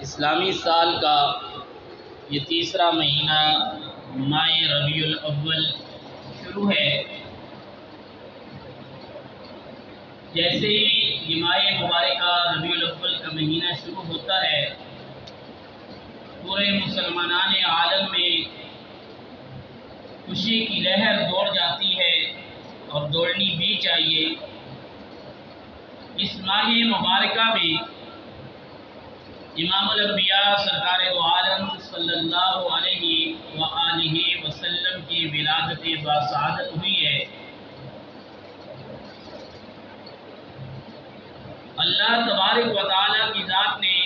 اسلامی سال کا یہ تیسرا مہینہ ماہ ربیع الاول شروع ہے۔ جیسے ہی یہ ماہ مبارکہ ربیع الاول کا مہینہ شروع ہوتا ہے، پورے مسلمانان عالم میں خوشی کی لہر دوڑ جاتی ہے اور دوڑنی بھی چاہیے۔ اس ماہ مبارکہ میں امام الانبیاء سرکار دو عالم صلی اللہ علیہ وآلہ وسلم کی ولادت باسعادت ہوئی ہے۔ اللہ تبارک و تعالیٰ کی ذات نے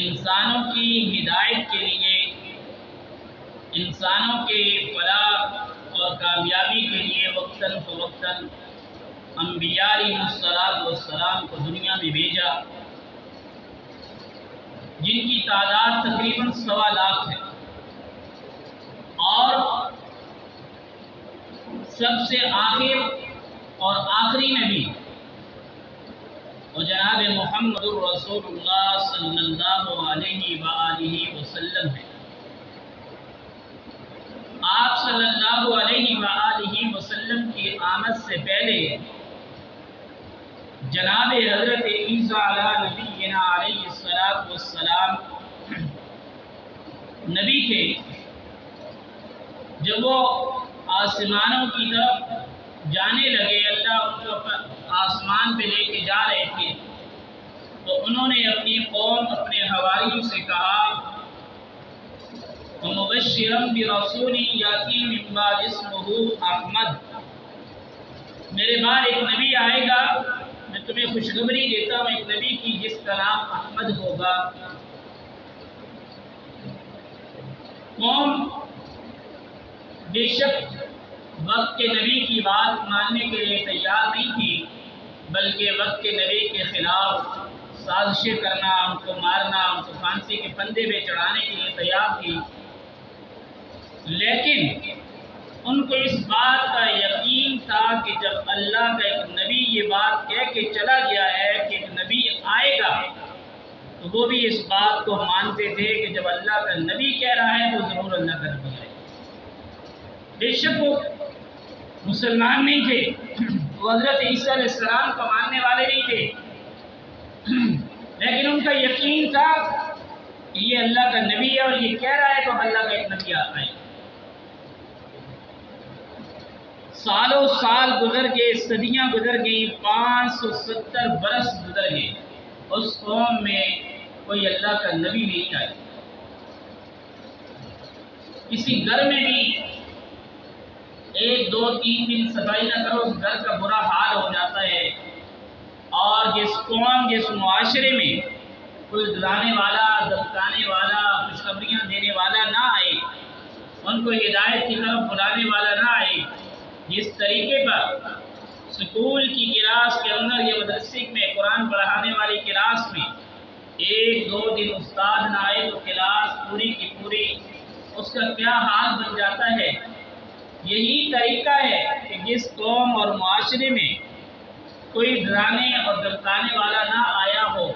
انسانوں کی ہدایت کے لیے، انسانوں کے فلاح اور کامیابی کے لیے وقتاً فوقتاً انبیاء علیہ السلام کو دنیا میں بھیجا، جن کی تعداد تقریباً 1.25 لاکھ ہے، اور سب سے آخر اور آخری نبی اور جناب محمد الرسول اللہ صلی اللہ علیہ وآلہ وسلم ہے۔ آپ صلی اللہ علیہ وآلہ وسلم کی آمد سے پہلے جناب حضرت عیسیٰ علیہ نبینا علیہ السلام نبی تھے۔ جب وہ آسمانوں کی طرف جانے لگے، اللہ ان کو آسمان پہ لے کے جا رہے تھے، تو انہوں نے اپنی قوم، اپنے حواریوں سے کہا وَمُبَشِّرًا بِرَسُولٍ يَأْتِي مِن بَعْدِهِ اسْمُهُ أَحْمَدُ، میرے بعد ایک نبی آئے گا، میں تمہیں خوشخبری دیتا ہوں ایک نبی کی جس کا نام احمد ہوگا۔ قوم بے شک وقت کے نبی کی بات ماننے کے لیے تیار نہیں تھی، بلکہ وقت کے نبی کے خلاف سازشیں کرنا، ان کو مارنا، ان کو پھانسی کے پھندے پہ چڑھانے کے لیے تیار تھی۔ لیکن ان کو اس بات کا یقین تھا کہ جب اللہ کا ایک نبی یہ بات کہہ کے چلا گیا ہے کہ ایک نبی آئے گا، تو وہ بھی اس بات کو مانتے تھے کہ جب اللہ کا نبی کہہ رہا ہے تو ضرور اللہ کا نبی آئے گا۔ بے شک وہ مسلمان نہیں تھے، وہ حضرت عیسیٰ علیہ السلام کو ماننے والے نہیں تھے، لیکن ان کا یقین تھا کہ یہ اللہ کا نبی ہے اور یہ کہہ رہا ہے تو اب اللہ کا ایک نبی آئے گا۔ سالوں سال گزر گئے، صدیاں گزر گئی، 570 برس گزر گئے، اس قوم میں کوئی اللہ کا نبی نہیں آیا۔ کسی گھر میں بھی 1 2 3 دن صفائی نہ کرو، اس گھر کا برا حال ہو جاتا ہے۔ اور جس قوم، جس معاشرے میں کوئی دلانے والا، دمکانے والا، خوشخبریاں دینے والا نہ آئے، ان کو ہدایت کی طرف بلانے والا نہ آئے، جس طریقے پر سکول کی کلاس کے اندر یا مدرسے میں قرآن پڑھانے والی کلاس میں 1 2 دن استاد نہ آئے تو کلاس پوری کی پوری اس کا کیا حال بن جاتا ہے۔ یہی طریقہ ہے کہ جس قوم اور معاشرے میں کوئی ڈرانے اور دمکانے والا نہ آیا ہو،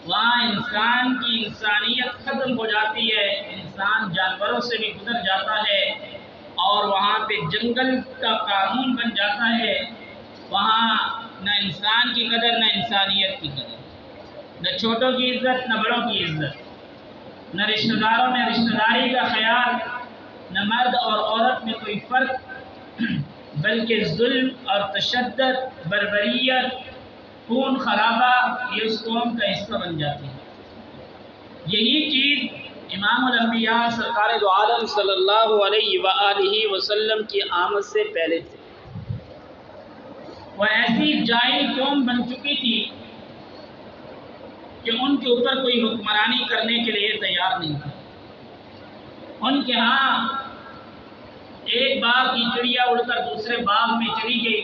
وہاں انسان کی انسانیت ختم ہو جاتی ہے، انسان جانوروں سے بھی گزر جاتا ہے، اور وہاں پہ جنگل کا قانون بن جاتا ہے۔ وہاں نہ انسان کی قدر، نہ انسانیت کی قدر، نہ چھوٹوں کی عزت، نہ بڑوں کی عزت، نہ رشتہ داروں میں رشتہ داری کا خیال، نہ مرد اور عورت میں کوئی فرق، بلکہ ظلم اور تشدد، بربریت، خون خرابہ یہ اس قوم کا حصہ بن جاتی ہے۔ یہی چیز امام الانبیاء سرکار دو عالم صلی اللہ علیہ وآلہ وسلم کی آمد سے پہلے تھے۔ وہ ایسی جاہل قوم بن چکی تھی کہ ان کے اوپر کوئی حکمرانی کرنے کے لیے تیار نہیں تھا۔ ان کے ہاں ایک باغ کی چڑیا اڑ کر دوسرے باغ میں چلی گئی،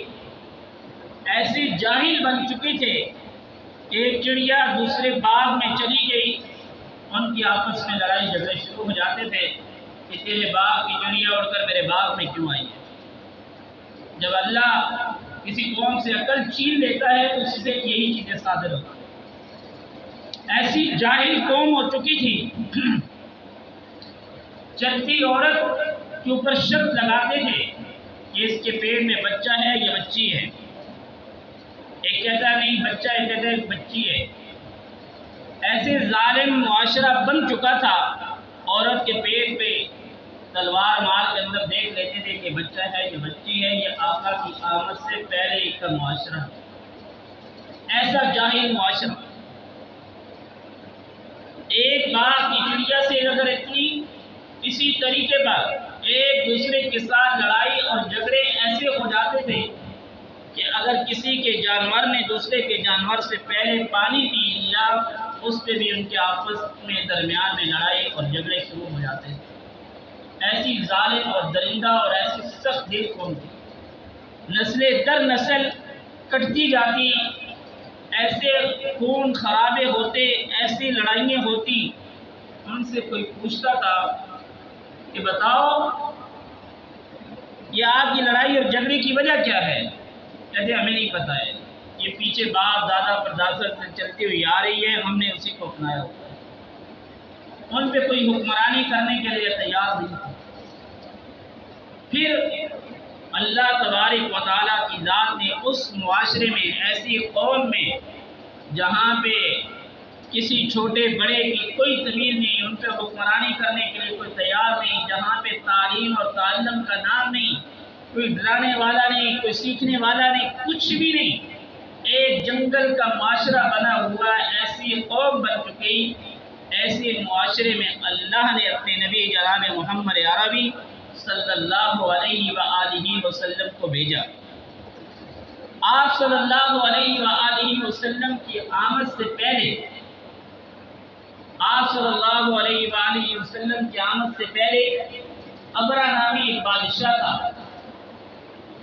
ایسے جاہل بن چکے تھے۔ ایک چڑیا دوسرے باغ میں چلی گئی، ان کی آپس میں لڑائی جھگڑے شروع ہو جاتے تھے کہ تیرے باغ کی چڑیا اڑ کر میرے باغ میں کیوں آئی ہے۔ جب اللہ کسی قوم سے عقل چھین لیتا ہے تو اس سے یہی چیزیں صادر ہوتی ہیں۔ ایسی جاہل قوم ہو چکی تھی، چلتی عورت کے اوپر شرط لگاتے تھے کہ اس کے پیٹ میں بچہ ہے یا بچی ہے، ایک کہتا ہے نہیں بچہ، ایک کہتا ہے بچی ہے۔ ایسے ظالم معاشرہ بن چکا تھا، عورت کے پیٹ پہ تلوار مار کے اندر دیکھ لیتے تھے کہ بچہ ہے یا بچی ہے، یہ آقا کی آمد سے پہلے کا معاشرہ، ایسا جاہل معاشرہ۔ ایک باغ کی چڑیا سے اگر اتنی اسی طریقے پر ایک دوسرے کے ساتھ لڑائی اور جھگڑے ایسے ہو جاتے تھے کہ اگر کسی کے جانور نے دوسرے کے جانور سے پہلے پانی پی لیا، اس پہ بھی ان کے آپس میں درمیان میں لڑائی اور جھگڑے شروع ہو جاتے تھے۔ ایسی ظالم اور درندہ اور ایسی سخت دل قوم تھی، نسلیں در نسل کٹتی جاتی، ایسے خون خرابے ہوتے، ایسی لڑائیاں ہوتی۔ ان سے کوئی پوچھتا تھا کہ بتاؤ یہ آپ کی لڑائی اور جھگڑے کی وجہ کیا ہے؟ کہتے ہمیں نہیں پتہ ہے، یہ پیچھے باپ دادا پردادا سے چلتی ہوئی آ رہی ہے، ہم نے اسی کو اپنایا ہوتا ہے۔ ان پہ کوئی حکمرانی کرنے کے لیے تیار نہیں تھا۔ پھر اللہ تبارک و تعالیٰ کی ذات نے اس معاشرے میں، ایسی قوم میں جہاں پہ کسی چھوٹے بڑے کی کوئی تمیز نہیں، ان پہ حکمرانی کرنے کے لیے کوئی تیار نہیں، جہاں پہ تعلیم اور تعلم کا نام نہیں، کوئی ڈرانے والا نہیں، کوئی سیکھنے والا نہیں، کچھ بھی نہیں، ایک جنگل کا معاشرہ بنا ہوا، ایسی قوم بن چکی۔ ایسے معاشرے میں اللہ نے اپنے نبی جناب محمد عربی صلی اللہ علیہ وآلہ وسلم کو بھیجا۔ آپ صلی اللہ علیہ وآلہ وسلم کی آمد سے پہلے، آپ صلی اللہ علیہ وآلہ وسلم کی آمد سے پہلے ابرہ نامی ایک بادشاہ تھا،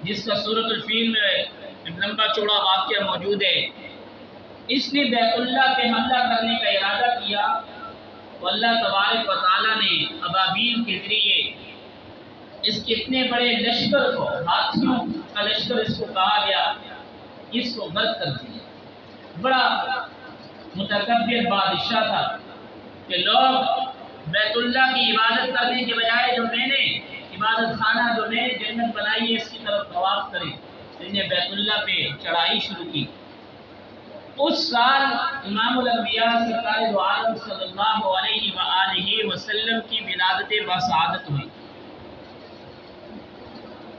جس کا سورۃ الفیل میں ایک لمبا چوڑا واقعہ موجود ہے۔ اس نے بیت اللہ پہ حملہ کرنے کا ارادہ کیا، تو اللہ تبارک و تعالیٰ نے ابابیل کے ذریعے اس کے اتنے بڑے لشکر کو، ہاتھیوں کا لشکر اس کو کہا گیا، اس کو غرق کر دیا۔ بڑا متکبر بادشاہ تھا کہ لوگ بیت اللہ کی عبادت کرنے کے بجائے جو میں نے عبادت خانہ جو میں نے جنت بنائی ہے اس کی طرف طواف کریں، انہوں نے بیت اللہ پہ چڑھائی شروع کی۔ اس سال امام الانبیاء سرکار دو عالم صلی اللہ علیہ وآلہ وسلم کی ولادت بسعادت ہوئی۔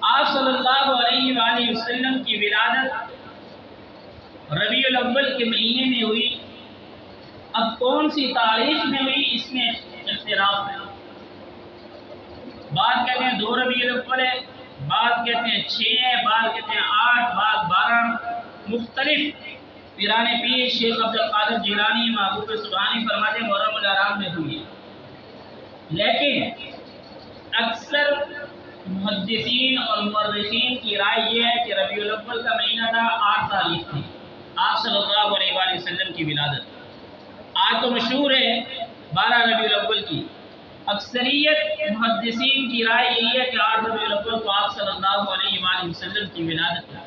آپ صلی اللہ علیہ وآلہ وسلم کی ولادت ربیع الاول کے مہینے میں ہوئی۔ اب کون سی تاریخ میں ہوئی اس میں اختلاف ہے، بعض کہتے ہیں 2 ربیع الاول ہے، بعض کہتے ہیں 6 ہے، بعض کہتے ہیں 8، بعض 12، مختلف پیران پیر شیخ عبد القادر جیلانی محبوب سبحانی فرماتے ہیں محرم الحرام میں ہوئی ہے، لیکن اکثر محدثین اور مورخین کی رائے یہ ہے کہ ربیع الاول کا مہینہ تھا، 8 تاریخ تھی آپ صلی اللہ علیہ وآلہ وسلم کی ولادت۔ آج تو مشہور ہے 12 ربیع الاول کی، اکثریت محدثین کی رائے یہی ہے کہ 8 ربیع الاول کو آپ صلی اللہ علیہ وآلہ وسلم کی ولادت ہے،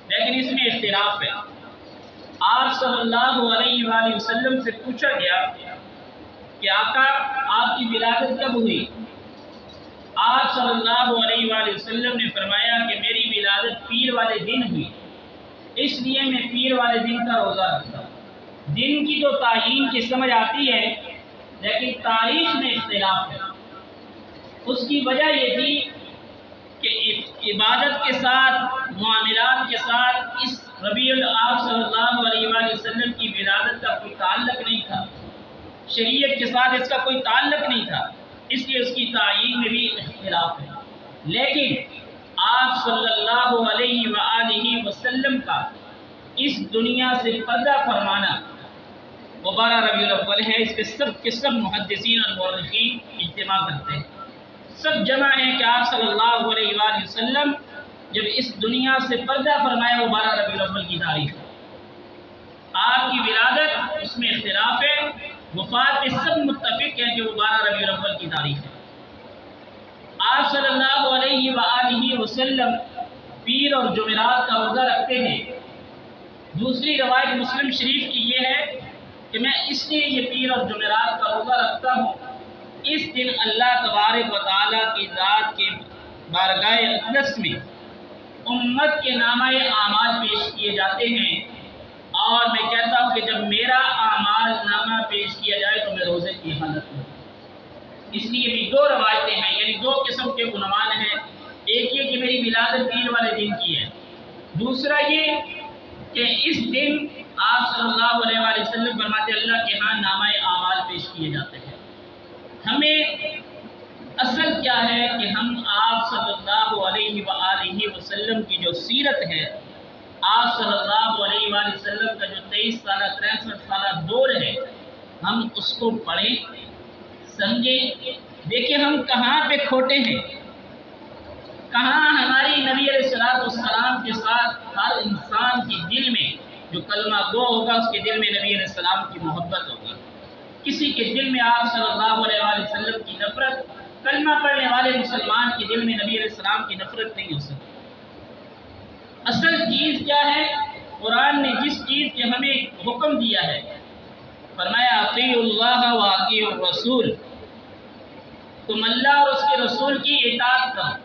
لیکن اس میں اختلاف ہے۔ آپ صلی اللہ علیہ وآلہ وسلم سے پوچھا گیا کہ آقا آپ کی ولادت کب ہوئی؟ آپ صلی اللہ علیہ وآلہ وسلم نے فرمایا کہ میری ولادت پیر والے دن ہوئی، اس لیے میں پیر والے دن کا روزہ رکھتا ہوں۔ دن کی تو تعین کی سمجھ آتی ہے، لیکن تاریخ میں اختلاف ہے۔ اس کی وجہ یہ تھی کہ عبادت کے ساتھ، معاملات کے ساتھ اس ربیع آپ صلی اللہ علیہ وآلہ وسلم کی ولادت کا کوئی تعلق نہیں تھا، شریعت کے ساتھ اس کا کوئی تعلق نہیں تھا، اس لیے اس کی تعین میں بھی اختلاف ہے۔ لیکن آپ صلی اللہ علیہ وآلہ وسلم کا اس دنیا سے پردہ فرمانا وہ 12 ربیع الاول ہے، اس پہ سب کے سب محدثین اور مورخین اجتماع کرتے ہیں، سب جمع ہیں کہ آپ صلی اللہ علیہ وآلہ وسلم جب اس دنیا سے پردہ فرمایا وہ 12 ربیع الاول کی تاریخ ہے۔ آپ کی ولادت اس میں اختلاف ہے، وفات پہ سب متفق ہیں کہ وہ 12 ربیع الاول کی تاریخ ہے۔ آپ صلی اللہ علیہ وآلہ وسلم پیر اور جمعرات کا روزہ رکھتے ہیں۔ دوسری روایت مسلم شریف کی یہ ہے کہ میں اس لیے یہ پیر اور جمعرات کا روزہ رکھتا ہوں، اس دن اللہ تبارک و تعالیٰ کی ذات کے بارگاہ اقدس میں امت کے نامہ اعمال پیش کیے جاتے ہیں، اور میں کہتا ہوں کہ جب میرا اعمال نامہ پیش کیا جائے تو میں روزے کی حالت میں، اس لیے بھی دو روایتیں ہیں، یعنی دو قسم کے عنوان ہیں۔ ایک یہ کہ میری ولادت پیر والے دن کی ہے، دوسرا یہ کہ اس دن آپ صلی اللہ علیہ وآلہ وسلم فرماتے اللہ کے ہاں نامہ اعمال پیش کیے جاتے ہیں۔ ہمیں اصل کیا ہے کہ ہم آپ صلی اللہ علیہ وآلہ وسلم کی جو سیرت ہے، آپ صلی اللہ علیہ وآلہ وسلم کا جو 23 سالہ 63 سالہ دور ہے، ہم اس کو پڑھیں، سمجھیں، دیکھیں ہم کہاں پہ کھوٹے ہیں، کہاں ہماری نبی علیہ السلام کے ساتھ ہر انسان کے دل میں جو کلمہ گو ہوگا اس کے دل میں نبی علیہ السلام کی محبت ہوگی، کسی کے دل میں آپ صلی اللہ علیہ وآلہ وسلم کی نفرت، کلمہ پڑھنے والے مسلمان کے دل میں نبی علیہ السلام کی نفرت نہیں ہو سکتی۔ اصل چیز کیا ہے؟ قرآن نے جس چیز کے ہمیں حکم دیا ہے، فرمایا اطیعوا اللہ و اطیعوا الرسول، تم اللہ اور اس کے رسول کی اطاعت کرو۔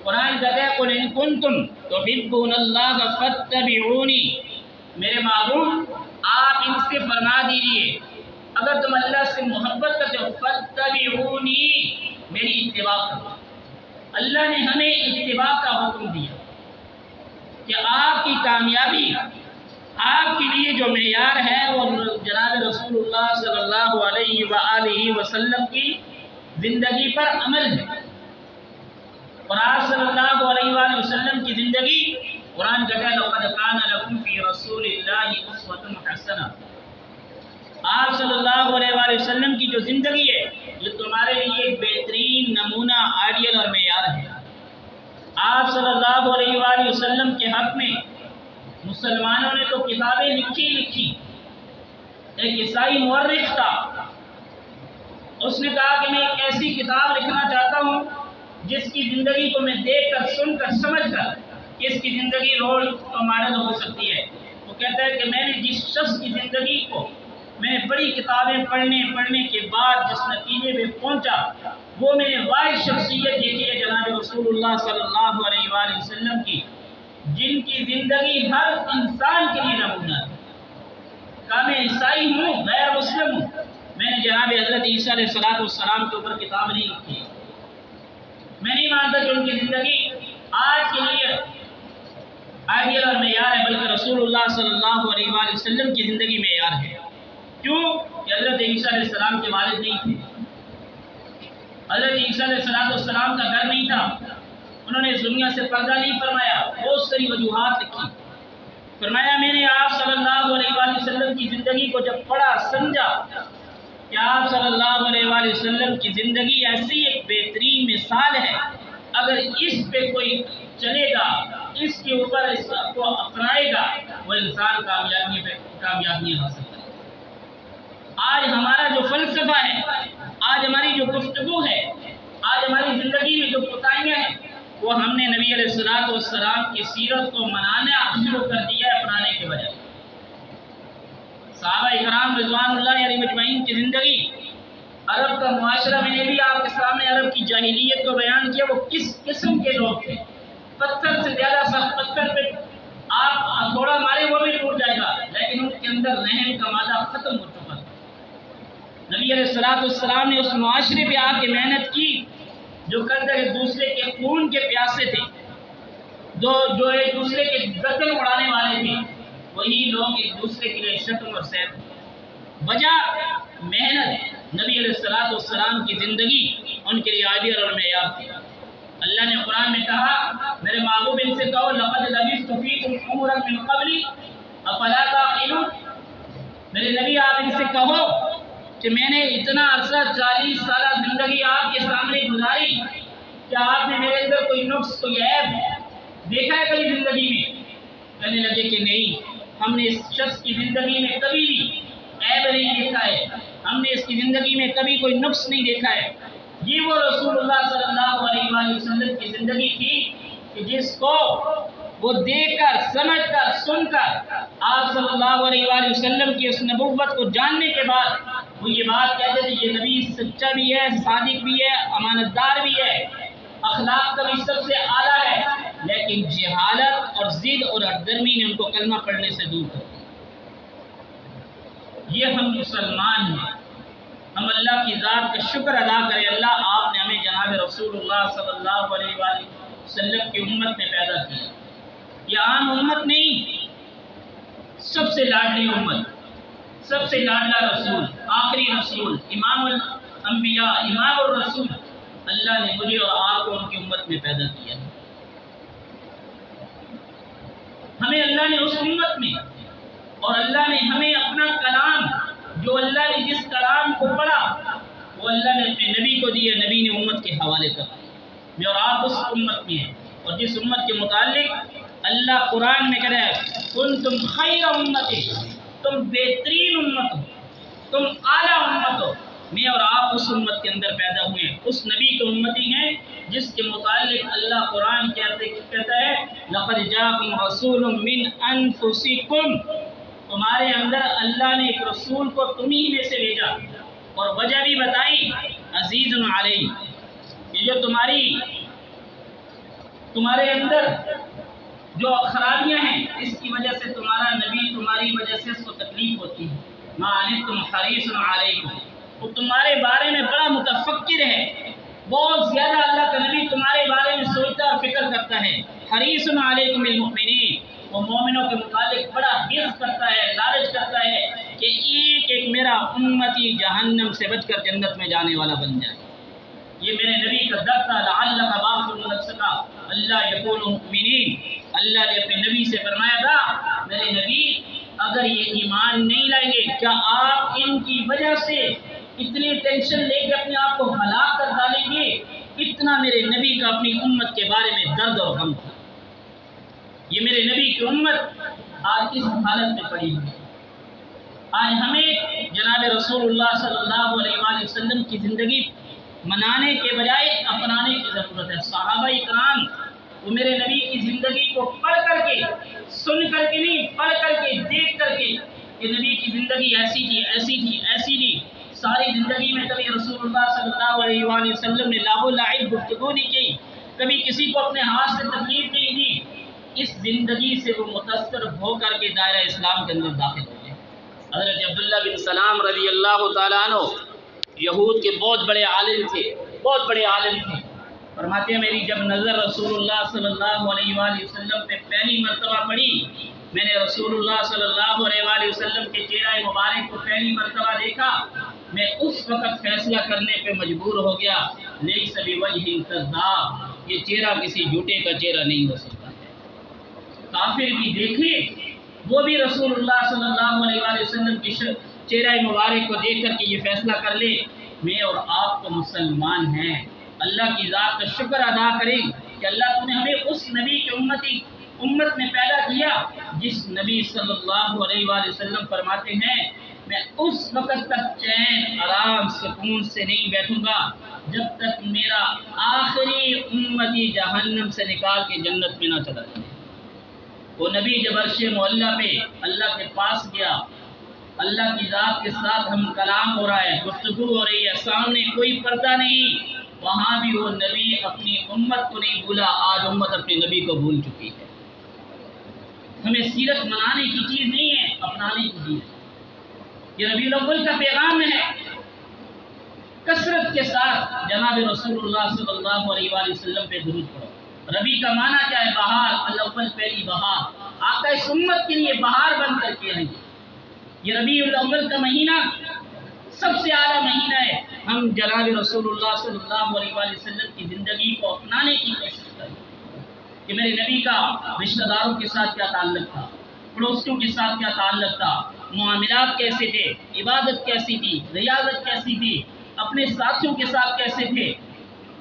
قرآن کہتا ہے قل ان کنتم تحبون اللہ فاتبعونی، میرے معبود آپ ان سے فرما دیجئے اگر تم اللہ سے محبت کرتے ہو فاتبعونی، میری اتباع کرو۔ اللہ نے ہمیں اتباع کا حکم دیا کہ آپ کی کامیابی، آپ کے لیے جو معیار ہے وہ جناب رسول اللہ صلی اللہ علیہ وآلہ وسلم کی زندگی پر عمل ہے۔ اور آپ صلی اللہ علیہ وآلہ وسلم کی زندگی، قرآن کہتا ہے لَقَدْ كَانَ لَكُمْ فِي رَسُولِ اللَّهِ أُسْوَةٌ حَسَنَةٌ، آپ صلی اللہ علیہ وآلہ وسلم کی جو زندگی ہے یہ تمہارے لیے ایک بہترین نمونہ، آئیڈیل اور معیار ہے۔ آپ صلی اللہ علیہ وآلہ وسلم کے حق میں مسلمانوں نے تو کتابیں لکھی، ایک عیسائی مورخ تھا، اس نے کہا کہ میں ایک ایسی کتاب لکھنا چاہتا ہوں جس کی زندگی کو میں دیکھ کر، سن کر، سمجھ کر کہ اس کی زندگی رول اور ماڈل ہو سکتی ہے۔ وہ کہتا ہے کہ میں نے جس شخص کی زندگی کو میں نے بڑی کتابیں پڑھنے کے بعد جس نتیجے میں پہنچا، وہ میں نے واحد شخصیت دیکھی ہے جناب رسول اللہ صلی اللہ علیہ وآلہ وسلم کی، جن کی زندگی ہر انسان کے لیے نمونہ ہے۔ کہا میں عیسائی ہوں، غیر مسلم ہوں، میں نے جناب حضرت عیسیٰ علیہ السلام کے اوپر کتاب نہیں لکھی، میں نہیں مانتا کہ ان کی زندگی آج کے لیے آئیڈیل اور معیار ہے، بلکہ رسول اللہ صلی اللہ علیہ وآلہ وسلم کی زندگی معیار ہے۔ کیوں کہ حضرت عیسیٰ علیہ السلام کے والد نہیں تھے، حضرت عیسیٰ علیہ السلام کا گھر نہیں تھا، انہوں نے اس دنیا سے پردہ نہیں فرمایا، بہت ساری وجوہات لکھی۔ فرمایا میں نے آپ صلی اللہ علیہ وآلہ وسلم کی زندگی کو جب پڑھا، سمجھا کہ آپ صلی اللہ علیہ وآلہ وسلم کی زندگی ایسی ایک بہترین مثال ہے، اگر اس پہ کوئی چلے گا، اس کے اوپر اس کو اپنائے گا، وہ انسان کامیابی حاصل کرے۔ آج ہمارا جو فلسفہ ہے، آج ہماری جو گفتگو ہے، آج ہماری زندگی میں جو کوتاہیاں ہیں، وہ ہم نے نبی علیہ السلام کی سیرت کو منانا شروع کر دیا ہے اپنانے کے بجائے۔ صحابہ اکرام رضوان اللہ علیہ مجمعین کی زندگی، عرب کا معاشرہ، میں نے بھی آپ کے سامنے عرب کی جاہلیت کو بیان کیا، وہ کس قسم کے لوگ تھے۔ پتھر سے زیادہ سخت پتھر پہ آپ تھوڑا مارے وہ بھی ٹوٹ جائے گا، لیکن ان کے اندر رحم کا مادہ ختم ہو چکا تھا۔ نبی علیہ السلام نے اس معاشرے پہ آ کے محنت کی جو کندر ایک دوسرے کے خون کے پیاسے تھے، جو ایک دوسرے کے گردن اڑانے والے تھے، وہی لوگ ایک دوسرے کے لیے شتم اور سیب۔ وجہ محنت، نبی علیہ السلام کی زندگی ان کے لیے آئیڈیل اور معیار تھی۔ اللہ نے قرآن میں کہا میرے محبوب ان سے کہو لقد لبثت فیکم عمرا من قبل افلا تعقلون، میرے نبی آپ ان سے کہو کہ میں نے اتنا عرصہ 40 سالہ زندگی آپ کے سامنے گزاری، کیا آپ نے میرے اندر کوئی نقص، کوئی عیب دیکھا ہے کبھی زندگی میں؟ کہنے لگے کہ نہیں، ہم نے اس شخص کی زندگی میں کبھی بھی عیب نہیں دیکھا ہے، ہم نے اس کی زندگی میں کبھی کوئی نقص نہیں دیکھا ہے۔ یہ وہ رسول اللہ صلی اللہ علیہ وآلہ وسلم کی زندگی تھی کہ جس کو وہ دیکھ کر سمجھ کر سن کر آپ صلی اللہ علیہ وآلہ وسلم کی اس نبوت کو جاننے کے بعد وہ یہ بات کہتے تھے یہ نبی سچا بھی ہے، صادق بھی ہے، امانت دار بھی ہے، اخلاق کا بھی سب سے اعلیٰ ہے، لیکن جہالت اور ضد اور ہٹدرمی نے ان کو کلمہ پڑھنے سے دور کر دیا۔ یہ ہم مسلمان ہیں، ہم اللہ کی ذات کا شکر ادا کریں، اللہ آپ نے ہمیں جناب رسول اللہ صلی اللہ علیہ وآلہ وسلم کی امت میں پیدا کیا۔ یہ عام امت نہیں، سب سے لاڈلی امت، سب سے لاڈلا رسول، آخری رسول، امام الانبیاء، امام الرسول، اللہ نے مجھے اور آپ کو ان کی امت میں پیدا کیا۔ ہمیں اللہ نے اس امت میں، اور اللہ نے ہمیں اپنا کلام، جو اللہ نے جس کلام کو پڑھا وہ اللہ نے اپنے نبی کو دیا، نبی نے امت کے حوالے کر دیا۔ میں اور آپ اس امت میں ہیں، اور جس امت کے متعلق اللہ قرآن میں کہہ رہا ہے کنتم خیر امت، تم بہترین امت ہو، تم اعلیٰ امت ہو۔ میں اور آپ اس امت کے اندر پیدا ہوئے ہیں، اس نبی کے امتی ہیں جس کے متعلق اللہ قرآن کہتا ہے لقد جاءکم رسول من انفسکم، تمہارے اندر اللہ نے ایک رسول کو تمہیں میں سے بھیجا، اور وجہ بھی بتائی عزیز علیہ، یہ جو تمہارے اندر جو خرابیاں ہیں اس کی وجہ سے تمہارا نبی تمہاری وجہ سے اس کو تکلیف ہوتی ہے، ما عنتم حریص علیکم، وہ تمہارے بارے میں بڑا متفکر ہے، بہت زیادہ اللہ کا نبی تمہارے بارے میں سوچتا اور فکر کرتا ہے، حریص علیکم المؤمنین، وہ مومنوں کے متعلق بڑا حرص کرتا ہے، لالچ کرتا ہے کہ ایک ایک میرا امتی جہنم سے بچ کر جنت میں جانے والا بن جائے۔ یہ میرے نبی کا در تھا، لعلک باخع نفسک اللہ یکونوا مؤمنین، اللہ نے اپنے نبی سے فرمایا تھا میرے نبی اگر یہ ایمان نہیں لائیں گے کیا آپ ان کی وجہ سے اتنی ٹینشن لے کے اپنے آپ کو ہلاک کر ڈالیں گے؟ اتنا میرے نبی کا اپنی امت کے بارے میں درد اور غم تھا۔ یہ میرے نبی کی امت آج اس حالت میں پڑی ہوئی ہے۔ آج ہمیں جناب رسول اللہ صلی اللہ علیہ وآلہ وسلم کی زندگی منانے کے بجائے اپنانے کی ضرورت ہے۔ صحابہ اکرام وہ میرے نبی کی زندگی کو پڑھ کر کے، سن کر کے نہیں، پڑھ کر کے، دیکھ کر کے کہ نبی کی زندگی ایسی تھی، ایسی تھی، ایسی تھی، ساری زندگی میں کبھی رسول اللہ صلی اللہ علیہ وآلہ وسلم نے لاہ و لعب گفتگو نہیں کی، کبھی کسی کو اپنے ہاتھ سے تکلیف نہیں دی، اس زندگی سے وہ متاثر ہو کر کے دائرہ اسلام کے اندر داخل ہو گئے۔ حضرت عبداللہ بن سلام رضی اللہ تعالیٰ عنہ یہود کے بہت بڑے عالم تھے، بہت بڑے عالم تھے، فرماتے ہیں میری جب نظر رسول اللہ صلی اللہ علیہ وآلہ وسلم پہ پہلی مرتبہ پڑی، میں نے رسول اللہ صلی اللہ علیہ وآلہ وسلم کے چہرہ مبارک کو پہلی مرتبہ دیکھا، میں اس وقت فیصلہ کرنے پہ مجبور ہو گیا لیس بوجہ کذاب، یہ چہرہ کسی جھوٹے کا چہرہ نہیں ہو سکتا ہے۔ کافر بھی دیکھے وہ بھی رسول اللہ صلی اللہ علیہ وآلہ وسلم کی چہرہ مبارک کو دیکھ کر کے یہ فیصلہ کر لے میں اور آپ کو مسلمان ہیں۔ اللہ کی ذات کا شکر ادا کریں کہ اللہ نے ہمیں اس نبی کی امت میں پیدا کیا جس نبی صلی اللہ علیہ وآلہ وسلم فرماتے ہیں میں اس وقت تک چین آرام سکون سے نہیں بیٹھوں گا جب تک میرا آخری امتی جہنم سے نکال کے جنت میں نہ چلا جائے۔ وہ نبی جب عرش معلیٰ پہ اللہ کے پاس گیا، اللہ کی ذات کے ساتھ ہم کلام ہو رہا ہے، گفتگو ہو رہی ہے، سامنے کوئی پردہ نہیں، وہاں بھی وہ نبی اپنی امت کو نہیں بھولا، آج امت اپنے نبی کو بھول چکی ہے۔ ہمیں سیرت منانے کی چیز نہیں ہے، اپنانے کی چیز ہے۔ یہ ربیع الاول کا پیغام ہے، کثرت کے ساتھ جناب رسول اللہ صلی اللہ علیہ وآلہ وسلم پہ درود پڑھو۔ ربیع کا معنی کیا ہے؟ بہار، الاول پہلی بہار، آقا اس امت کے لیے بہار بن کر کے آئیں گے۔ یہ ربیع الاول کا مہینہ سب سے اعلیٰ مہینہ ہے، ہم جناب رسول اللہ صلی اللہ علیہ وآلہ وسلم کی زندگی کو اپنانے کی کوشش کریں کہ میرے نبی کا رشتہ داروں کے ساتھ کیا تعلق تھا، پڑوسیوں کے ساتھ کیا تعلق تھا، معاملات کیسے تھے، عبادت کیسی تھی، ریاضت کیسی تھی، اپنے ساتھیوں کے ساتھ کیسے تھے،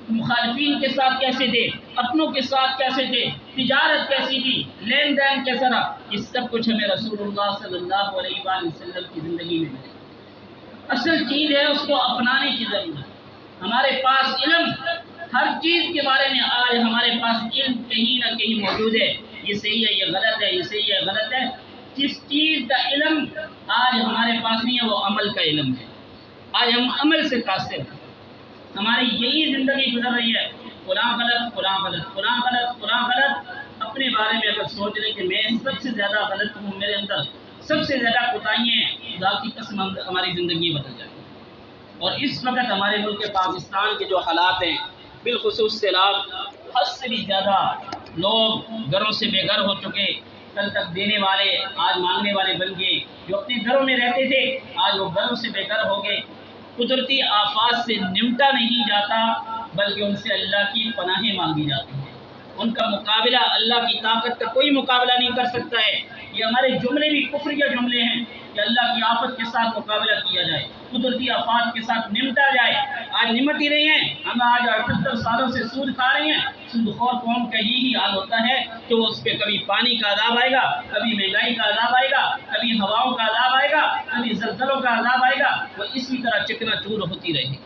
مخالفین کے ساتھ کیسے تھے، اپنوں کے ساتھ کیسے تھے، تجارت کیسی تھی، لین دین کیسا رہا، یہ سب کچھ ہمیں رسول اللہ صلی اللہ علیہ وآلہ وسلم کی زندگی میں ملے۔ اصل چیز ہے اس کو اپنانے کی ضرورت۔ ہمارے پاس علم ہر چیز کے بارے میں آج ہمارے پاس علم کہیں نہ کہیں موجود ہے، یہ صحیح ہے، یہ غلط ہے، یہ صحیح ہے، غلط ہے۔ جس چیز کا علم آج ہمارے پاس نہیں ہے وہ عمل کا علم ہے۔ آج ہم عمل سے قاصر ہیں، ہماری یہی زندگی گزر رہی ہے، فلاں غلط، فلاں غلط، فلاں غلط، فلاں غلط۔ اپنے بارے میں اگر سوچ لیں کہ میں سب سے زیادہ غلط ہوں، میرے اندر سب سے زیادہ کوتاہیاں ہیں، خدا کی قسم ہماری زندگی بدل جائے۔ اور اس وقت ہمارے ملک پاکستان کے جو حالات ہیں، بالخصوص سیلاب، حد سے بھی زیادہ لوگ گھروں سے بے گھر ہو چکے، کل تک دینے والے آج مانگنے والے بن گئے، جو اپنے گھروں میں رہتے تھے آج وہ گھروں سے بے گھر ہو گئے۔ قدرتی آفات سے نمٹا نہیں جاتا بلکہ ان سے اللہ کی پناہیں مانگی جاتی ہیں۔ ان کا مقابلہ اللہ کی طاقت کا کوئی مقابلہ نہیں کر سکتا ہے۔ یہ ہمارے جملے بھی کفریہ جملے ہیں کہ اللہ کی آفت کے ساتھ مقابلہ کیا جائے، قدرتی آفات کے ساتھ نمٹا جائے۔ آج نمٹ ہی رہے ہیں، ہم آج 78 سالوں سے سود کھا رہے ہیں۔ سود خور قوم کا یہی حال ہوتا ہے کہ وہ اس پہ کبھی پانی کا عذاب آئے گا، کبھی مہنگائی کا عذاب آئے گا، کبھی ہواؤں کا عذاب آئے گا، کبھی زلزلوں کا عذاب آئے گا، وہ اسی طرح چکنا چور ہوتی رہے گی۔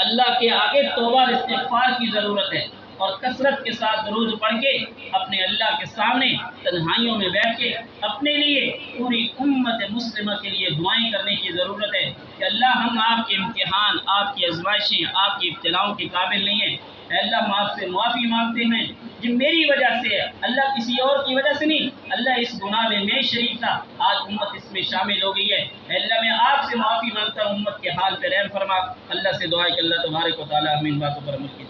اللہ کے آگے توبہ اور استغفار کی ضرورت ہے، اور کثرت کے ساتھ درود پڑھ کے اپنے اللہ کے سامنے تنہائیوں میں بیٹھ کے اپنے لیے، پوری امت مسلمہ کے لیے دعائیں کرنے کی ضرورت ہے کہ اللہ ہم آپ کے امتحان، آپ کی آزمائشیں، آپ کی ابتلاؤں کے قابل نہیں ہیں۔ اے اللہ ہم آپ سے معافی مانگتے ہیں جو میری وجہ سے ہے، اللہ کسی اور کی وجہ سے نہیں۔ اللہ اس گناہ میں شریک تھا، آج امت اس میں شامل ہو گئی ہے۔ اے اللہ میں آپ سے معافی مانگتا ہوں، امت کے حال پہ رحم فرما۔ اللہ سے دعا ہے کہ اللہ تبارک و تعالی ہمیں ان باتوں پر عمل کی